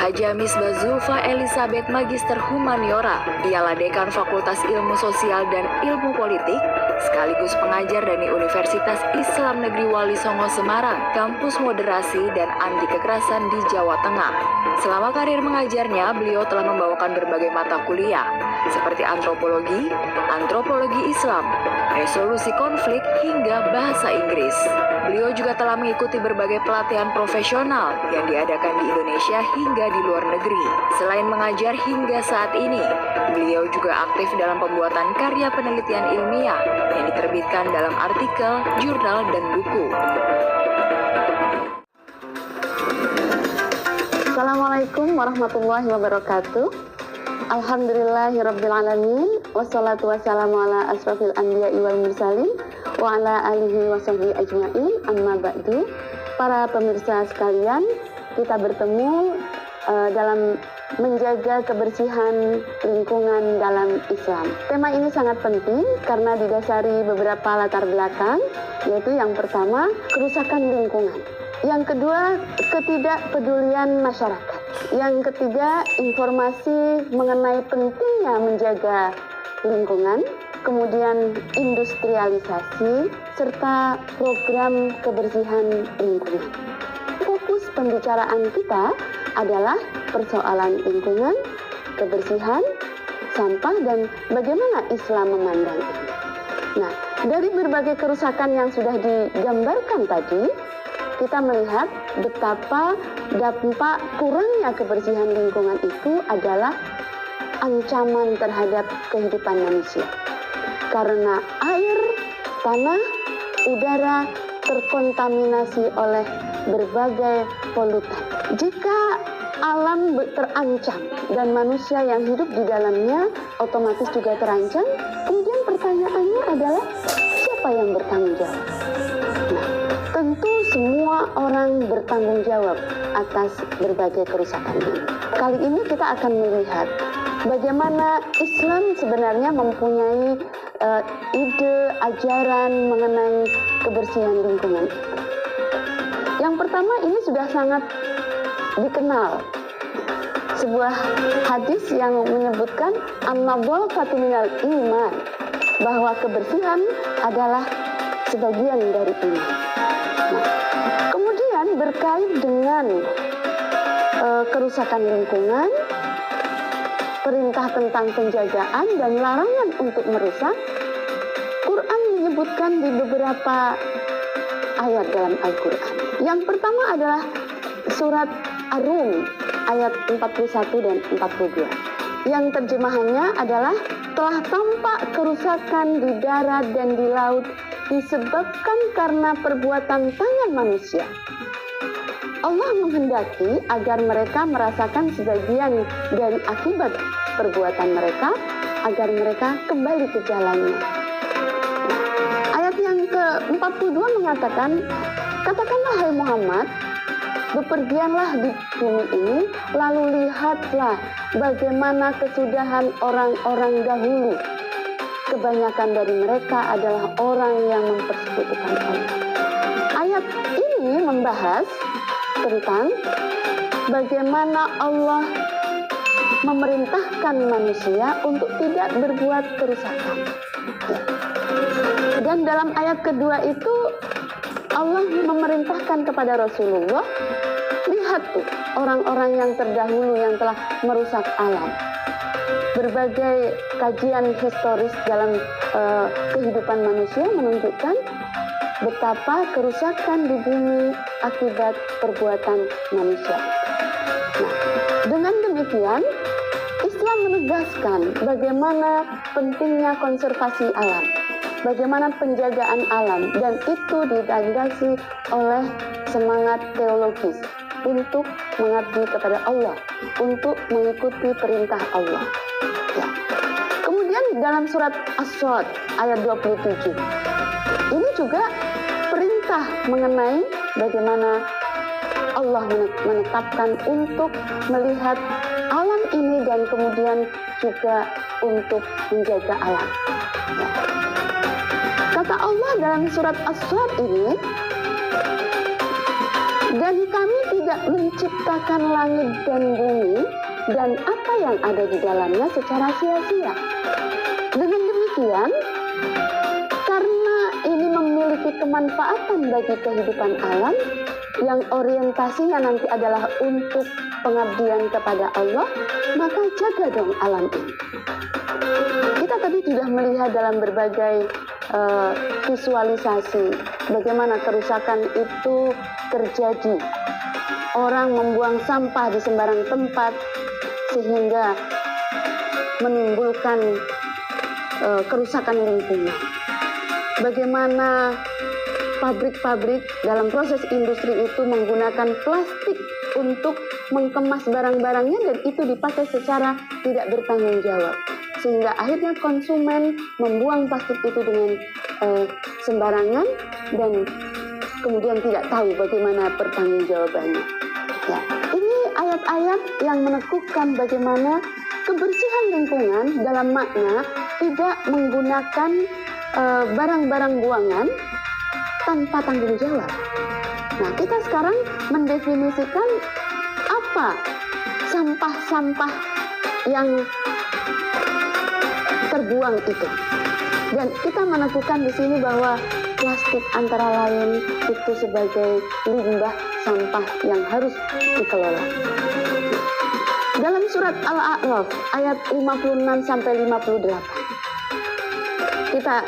Haja Misbah Zulfa Elizabeth Magister Humaniora. Ialah Dekan Fakultas Ilmu Sosial dan Ilmu Politik, sekaligus pengajar dari Universitas Islam Negeri Wali Songo Semarang, kampus moderasi dan anti kekerasan di Jawa Tengah. Selama karir mengajarnya, beliau telah membawakan berbagai mata kuliah, seperti antropologi, antropologi Islam, resolusi konflik, hingga bahasa Inggris. Beliau juga telah mengikuti berbagai pelatihan profesional yang diadakan di Indonesia hingga di luar negeri. Selain mengajar hingga saat ini, beliau juga aktif dalam pembuatan karya penelitian ilmiah yang diterbitkan dalam artikel, jurnal, dan buku. Assalamualaikum warahmatullahi wabarakatuh. Alhamdulillahirrabbilalamin. Wassalatu wassalamu ala asrafil anbiya'i wal mursalin wa ala alihi wa sahbihi ajma'in. Amma ba'du. Para pemirsa sekalian, kita bertemu dalam menjaga kebersihan lingkungan dalam Islam. Tema ini sangat penting karena didasari beberapa latar belakang, yaitu yang pertama, kerusakan lingkungan. Yang kedua, ketidakpedulian masyarakat. Yang ketiga, informasi mengenai pentingnya menjaga lingkungan. Kemudian industrialisasi, serta program kebersihan lingkungan. Fokus pembicaraan kita adalah persoalan lingkungan, kebersihan, sampah, dan bagaimana Islam memandang ini. Nah, dari berbagai kerusakan yang sudah digambarkan tadi, kita melihat betapa dampak kurangnya kebersihan lingkungan itu adalah ancaman terhadap kehidupan manusia. Karena air, tanah, udara terkontaminasi oleh berbagai polutan. Jika alam terancam dan manusia yang hidup di dalamnya otomatis juga terancam, kemudian pertanyaannya adalah siapa yang bertanggung jawab? Nah, tentu semua orang bertanggung jawab atas berbagai kerusakan ini. Kali ini kita akan melihat bagaimana Islam sebenarnya mempunyai ide, ajaran mengenai kebersihan lingkungan. Yang pertama, ini sudah sangat dikenal. Sebuah hadis yang menyebutkan an-nadhafatu minal iman, bahwa kebersihan adalah sebagian dari iman. Nah, kemudian berkait dengan kerusakan lingkungan, perintah tentang penjagaan dan larangan untuk merusak, Quran menyebutkan di beberapa ayat dalam Al-Quran. Yang pertama adalah surat Ar-Rum ayat 41 dan 42. Yang terjemahannya adalah, telah tampak kerusakan di darat dan di laut disebabkan karena perbuatan tangan manusia. Allah menghendaki agar mereka merasakan sebagian dari akibat perbuatan mereka, agar mereka kembali ke jalannya. Ayat yang ke-42 mengatakan, katakanlah hai Muhammad, bepergianlah di bumi ini, lalu lihatlah bagaimana kesudahan orang-orang dahulu. Kebanyakan dari mereka adalah orang yang mempersekutukan Allah. Ayat ini membahas tentang bagaimana Allah memerintahkan manusia untuk tidak berbuat kerusakan. Dan dalam ayat kedua itu Allah memerintahkan kepada Rasulullah, lihat tuh orang-orang yang terdahulu yang telah merusak alam. Berbagai kajian historis dalam kehidupan manusia menunjukkan betapa kerusakan di bumi akibat perbuatan manusia. Nah, dengan demikian, Islam menegaskan bagaimana pentingnya konservasi alam, bagaimana penjagaan alam, dan itu dilandasi oleh semangat teologis untuk mengabdi kepada Allah, untuk mengikuti perintah Allah. Ya. Kemudian dalam surat As-Sad ayat 27, ini juga perintah mengenai bagaimana Allah menetapkan untuk melihat alam ini dan kemudian juga untuk menjaga alam. Ya. Kata Allah dalam surat As-Sad ini, dan kami tidak tidak menciptakan langit dan bumi dan apa yang ada di dalamnya secara sia-sia. Dengan demikian, karena ini memiliki kemanfaatan bagi kehidupan alam yang orientasinya nanti adalah untuk pengabdian kepada Allah, maka jaga dong alam ini. Kita tadi sudah melihat dalam berbagai visualisasi bagaimana kerusakan itu terjadi. Orang membuang sampah di sembarang tempat sehingga menimbulkan kerusakan lingkungan. Bagaimana pabrik-pabrik dalam proses industri itu menggunakan plastik untuk mengemas barang-barangnya dan itu dipakai secara tidak bertanggung jawab. Sehingga akhirnya konsumen membuang plastik itu dengan sembarangan dan kemudian tidak tahu bagaimana pertanggungjawabannya. Ya, ini ayat-ayat yang meneguhkan bagaimana kebersihan lingkungan dalam makna tidak menggunakan barang-barang buangan tanpa tanggung jawab. Nah, kita sekarang mendefinisikan apa sampah-sampah yang terbuang itu. Dan kita menemukan di sini bahwa plastik antara lain itu sebagai limbah sampah yang harus dikelola. Dalam surat Al-A'raf ayat 56 sampai 58. Kita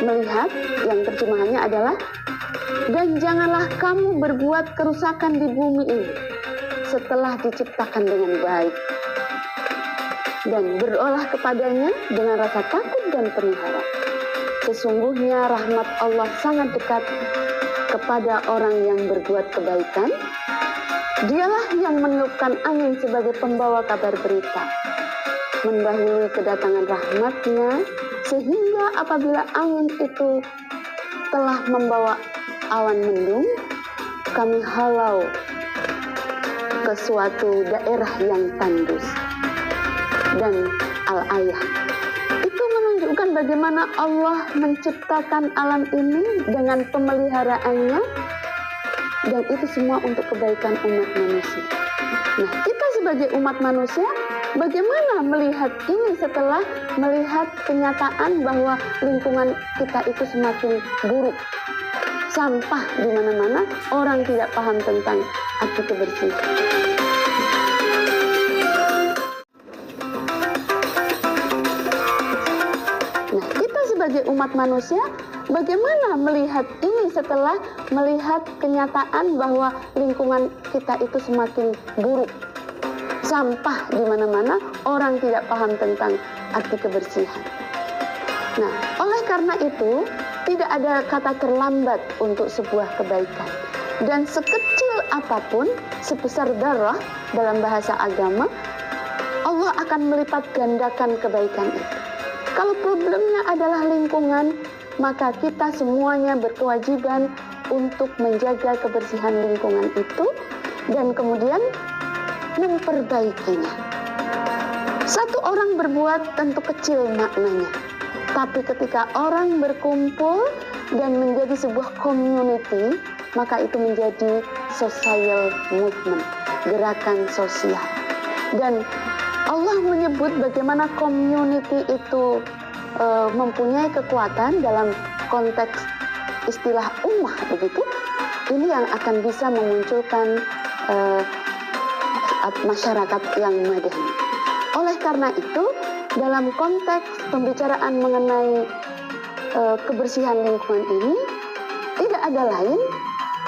melihat yang terjemahannya adalah, dan janganlah kamu berbuat kerusakan di bumi ini setelah diciptakan dengan baik, dan berolah kepadanya dengan rasa takut dan penuh harap. Sesungguhnya rahmat Allah sangat dekat kepada orang yang berbuat kebaikan. Dialah yang meniupkan angin sebagai pembawa kabar berita, mendahului kedatangan rahmatnya, sehingga apabila angin itu telah membawa awan mendung, kami halau ke suatu daerah yang tandus. Dan Al-Ayah itu menunjukkan bagaimana Allah menciptakan alam ini dengan pemeliharaannya, dan itu semua untuk kebaikan umat manusia. Nah, kita sebagai umat manusia bagaimana melihat ini setelah melihat kenyataan bahwa lingkungan kita itu semakin buruk, sampah di mana-mana, orang tidak paham tentang arti kebersihan. Sebagai umat manusia, bagaimana melihat ini setelah melihat kenyataan bahwa lingkungan kita itu semakin buruk, sampah di mana-mana, orang tidak paham tentang arti kebersihan. Nah, oleh karena itu, tidak ada kata terlambat untuk sebuah kebaikan. Dan sekecil apapun, sebesar darah dalam bahasa agama, Allah akan melipat gandakan kebaikan itu. Kalau problemnya adalah lingkungan, maka kita semuanya berkewajiban untuk menjaga kebersihan lingkungan itu dan kemudian memperbaikinya. Satu orang berbuat tentu kecil maknanya, tapi ketika orang berkumpul dan menjadi sebuah community, maka itu menjadi social movement, gerakan sosial. Dan Allah menyebut bagaimana community itu mempunyai kekuatan dalam konteks istilah ummah begitu. Ini yang akan bisa memunculkan masyarakat yang madani. Oleh karena itu, dalam konteks pembicaraan mengenai kebersihan lingkungan ini, tidak ada lain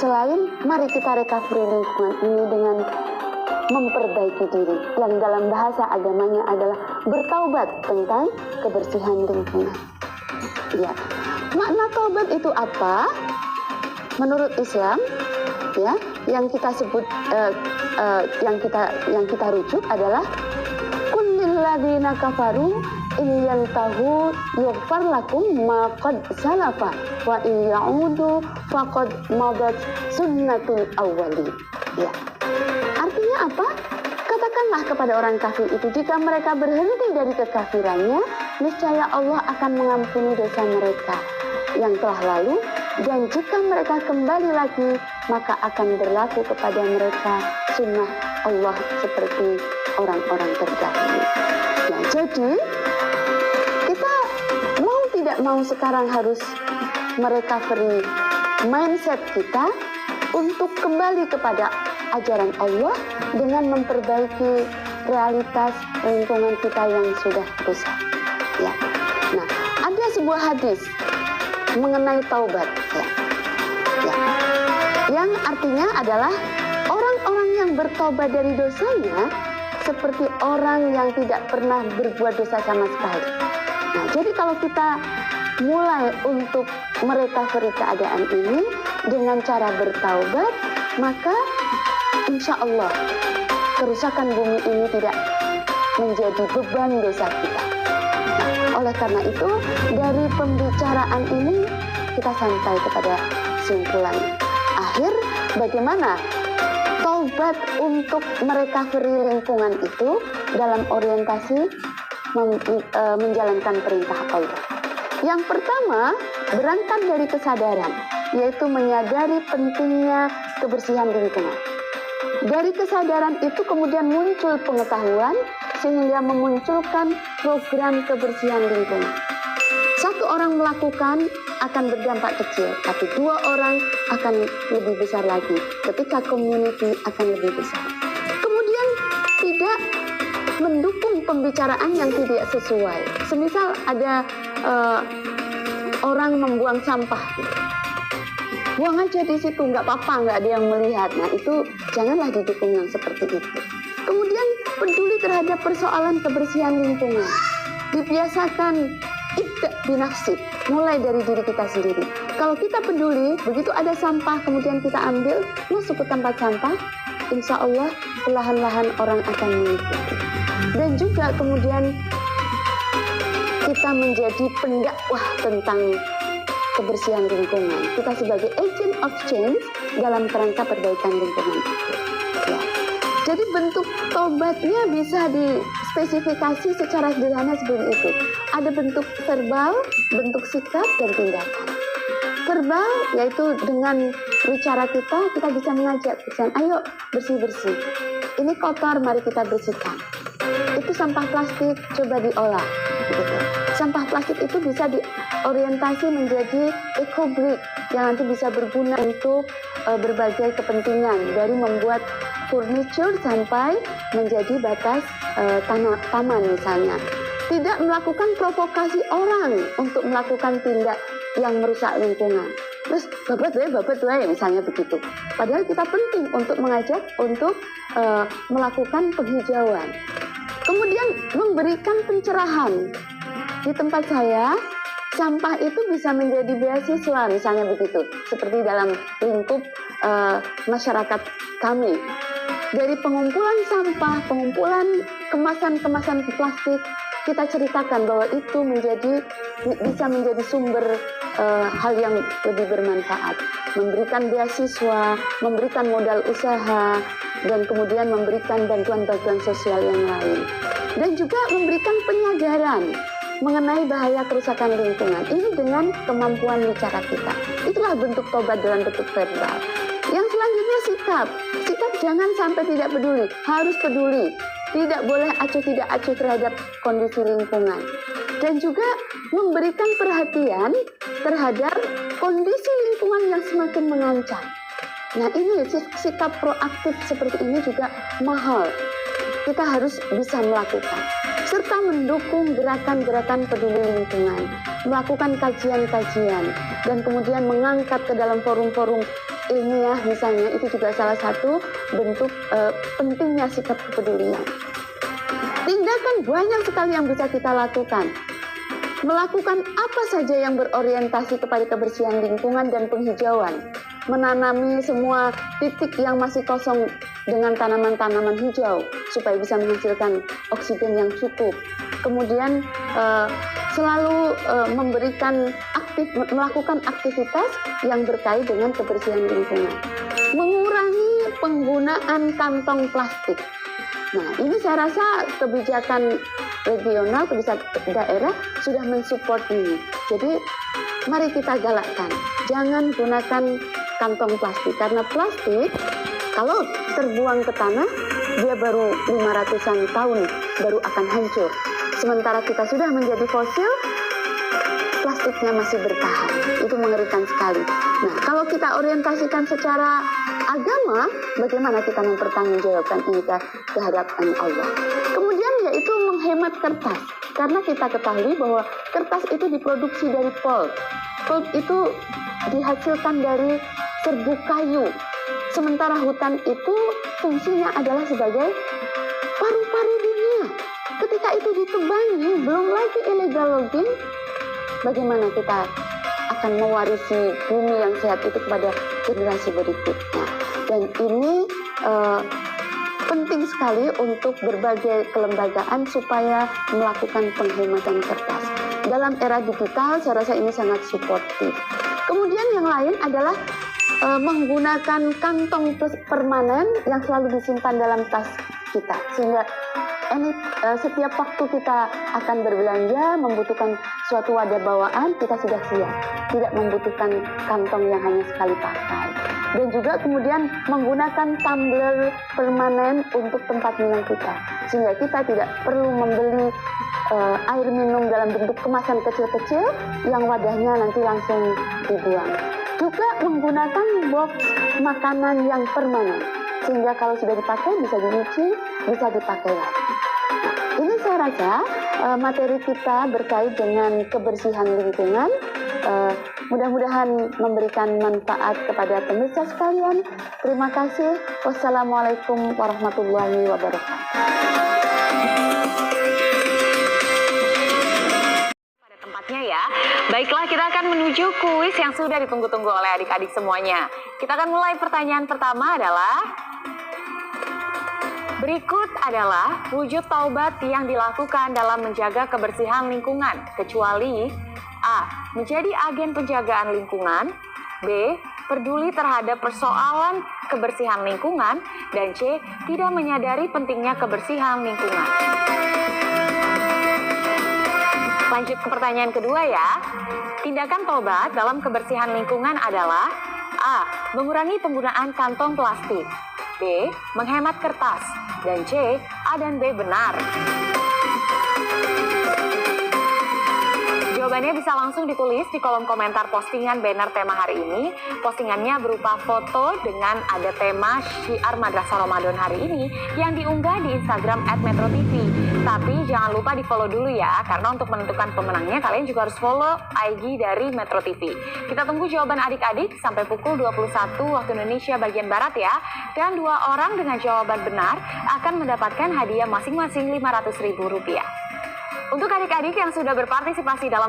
selain mari kita recovery lingkungan ini dengan memperbaiki diri, yang dalam bahasa agamanya adalah bertaubat tentang kebersihan lingkungan. Ya, makna taubat itu apa? Menurut Islam, ya, yang kita sebut, yang kita rujuk adalah kullil ladzina kafaru in yantahu yughfar lakum ma qad salafa wa in ya'udu faqad madat sunnatul awwalin. Ya. Artinya apa? Katakanlah kepada orang kafir itu, jika mereka berhenti dari kekafirannya, niscaya Allah akan mengampuni dosa mereka yang telah lalu, dan jika mereka kembali lagi maka akan berlaku kepada mereka sunnah Allah seperti orang-orang terdahulu. Nah, jadi kita mau tidak mau sekarang harus merecovery mindset kita untuk kembali kepada ajaran Allah dengan memperbaiki realitas lingkungan kita yang sudah rusak. Ya. Nah, ada sebuah hadis mengenai taubat, ya. Yang artinya adalah orang-orang yang bertobat dari dosanya seperti orang yang tidak pernah berbuat dosa sama sekali. Nah, jadi kalau kita mulai untuk merecovery keadaan ini dengan cara bertaubat, maka insya Allah kerusakan bumi ini tidak menjadi beban dosa kita. Nah, oleh karena itu, dari pembicaraan ini kita sampai kepada kesimpulan akhir bagaimana taubat untuk merecovery lingkungan itu dalam orientasi menjalankan perintah Allah. Yang pertama, berangkat dari kesadaran, yaitu menyadari pentingnya kebersihan lingkungan. Dari kesadaran itu kemudian muncul pengetahuan sehingga memunculkan program kebersihan lingkungan. Satu orang melakukan akan berdampak kecil, tapi dua orang akan lebih besar lagi. Ketika community akan lebih besar. Kemudian tidak mendukung pembicaraan yang tidak sesuai. Semisal ada orang membuang sampah, buang aja di situ, nggak apa-apa, nggak ada yang melihat. Nah, itu janganlah didukung yang seperti itu. Kemudian peduli terhadap persoalan kebersihan lingkungan. Dibiasakan ibda binafsi, mulai dari diri kita sendiri. Kalau kita peduli, begitu ada sampah kemudian kita ambil, masuk ke tempat sampah, insya Allah perlahan-lahan orang akan mengikuti. Dan juga kemudian kita menjadi pendakwah tentang kebersihan lingkungan. Kita sebagai agent of change dalam kerangka perbaikan lingkungan itu. Ya. Jadi bentuk tobatnya bisa dispesifikasi secara sederhana seperti itu. Ada bentuk verbal, bentuk sikap, dan tindakan. Verbal yaitu dengan bicara kita bisa mengajak, ayo bersih-bersih. Ini kotor, mari kita bersihkan. Itu sampah plastik, coba diolah. Gitu. Sampah plastik itu bisa diorientasi menjadi eco-brick yang nanti bisa berguna untuk berbagai kepentingan, dari membuat furniture sampai menjadi batas taman misalnya. Tidak melakukan provokasi orang untuk melakukan tindak yang merusak lingkungan. Terus babat wae misalnya begitu. Padahal kita penting untuk mengajak untuk melakukan penghijauan. Kemudian memberikan pencerahan. Di tempat saya, sampah itu bisa menjadi beasiswa misalnya begitu. Seperti dalam lingkup masyarakat kami. Dari pengumpulan sampah, pengumpulan kemasan-kemasan plastik, kita ceritakan bahwa itu bisa menjadi sumber hal yang lebih bermanfaat. Memberikan beasiswa, memberikan modal usaha, dan kemudian memberikan bantuan-bantuan sosial yang lain. Dan juga memberikan penyadaran mengenai bahaya kerusakan lingkungan. Ini dengan kemampuan bicara kita. Itulah bentuk tobat dalam bentuk verbal. Yang selanjutnya sikap. Sikap jangan sampai tidak peduli, harus peduli. Tidak boleh acuh tidak acuh terhadap kondisi lingkungan. Dan juga memberikan perhatian terhadap kondisi lingkungan yang semakin mengancam. Nah, ini sikap proaktif seperti ini juga mahal. Kita harus bisa melakukan. Serta mendukung gerakan-gerakan peduli lingkungan. Melakukan kajian-kajian. Dan kemudian mengangkat ke dalam forum-forum ilmiah misalnya, itu juga salah satu bentuk pentingnya sikap kepedulian. Tindakan banyak sekali yang bisa kita lakukan. Melakukan apa saja yang berorientasi kepada kebersihan lingkungan dan penghijauan. Menanami semua titik yang masih kosong dengan tanaman-tanaman hijau supaya bisa menghasilkan oksigen yang cukup. Kemudian selalu melakukan aktivitas yang berkait dengan kebersihan lingkungan. Mengurangi penggunaan kantong plastik. Nah, ini saya rasa kebijakan regional, kebijakan daerah sudah mensupport ini. Jadi, mari kita galakkan. Jangan gunakan kantong plastik. Karena plastik kalau terbuang ke tanah, dia baru 500-an tahun baru akan hancur. Sementara kita sudah menjadi fosil, plastiknya masih bertahan. Itu mengerikan sekali. Nah, kalau kita orientasikan secara agama, bagaimana kita mempertanggungjawabkan ini ke hadapan Allah. Kemudian yaitu menghemat kertas. Karena kita ketahui bahwa kertas itu diproduksi dari pulp. Pulp itu dihasilkan dari serbuk kayu. Sementara hutan itu fungsinya adalah sebagai paru-paru dunia. Ketika itu ditebangi, belum lagi illegal logging, bagaimana kita akan mewarisi bumi yang sehat itu kepada generasi berikutnya. Dan ini penting sekali untuk berbagai kelembagaan supaya melakukan penghematan kertas. Dalam era digital, saya rasa ini sangat suportif. Kemudian yang lain adalah menggunakan kantong permanen yang selalu disimpan dalam tas kita. Sehingga setiap waktu kita akan berbelanja, membutuhkan suatu wadah bawaan, kita sudah siap. Tidak membutuhkan kantong yang hanya sekali pakai. Dan juga kemudian menggunakan tumbler permanen untuk tempat minum kita. Sehingga kita tidak perlu membeli air minum dalam bentuk kemasan kecil-kecil yang wadahnya nanti langsung dibuang. Juga menggunakan box makanan yang permanen. Sehingga kalau sudah dipakai bisa dicuci, bisa dipakai lagi. Nah, ini saya rasa materi kita berkait dengan kebersihan lingkungan. Mudah-mudahan memberikan manfaat kepada pemirsa sekalian. Terima kasih. Wassalamualaikum warahmatullahi wabarakatuh. Pada tempatnya ya. Baiklah, kita akan menuju kuis yang sudah ditunggu-tunggu oleh adik-adik semuanya. Kita akan mulai. Pertanyaan pertama adalah, berikut adalah wujud taubat yang dilakukan dalam menjaga kebersihan lingkungan, kecuali A. Menjadi agen penjagaan lingkungan, B. Peduli terhadap persoalan kebersihan lingkungan, dan C. Tidak menyadari pentingnya kebersihan lingkungan. Lanjut ke pertanyaan kedua ya. Tindakan taubat dalam kebersihan lingkungan adalah A. Mengurangi penggunaan kantong plastik, B. Menghemat kertas, dan C. A dan B benar. Jawabannya bisa langsung ditulis di kolom komentar postingan banner tema hari ini. Postingannya berupa foto dengan ada tema syiar Madrasah Ramadan hari ini yang diunggah di Instagram @metrotv. Tapi jangan lupa di follow dulu ya, karena untuk menentukan pemenangnya kalian juga harus follow IG dari Metro TV. Kita tunggu jawaban adik-adik sampai pukul 21 waktu Indonesia bagian Barat ya. Dan 2 orang dengan jawaban benar akan mendapatkan hadiah masing-masing Rp500.000. Untuk adik-adik yang sudah berpartisipasi dalam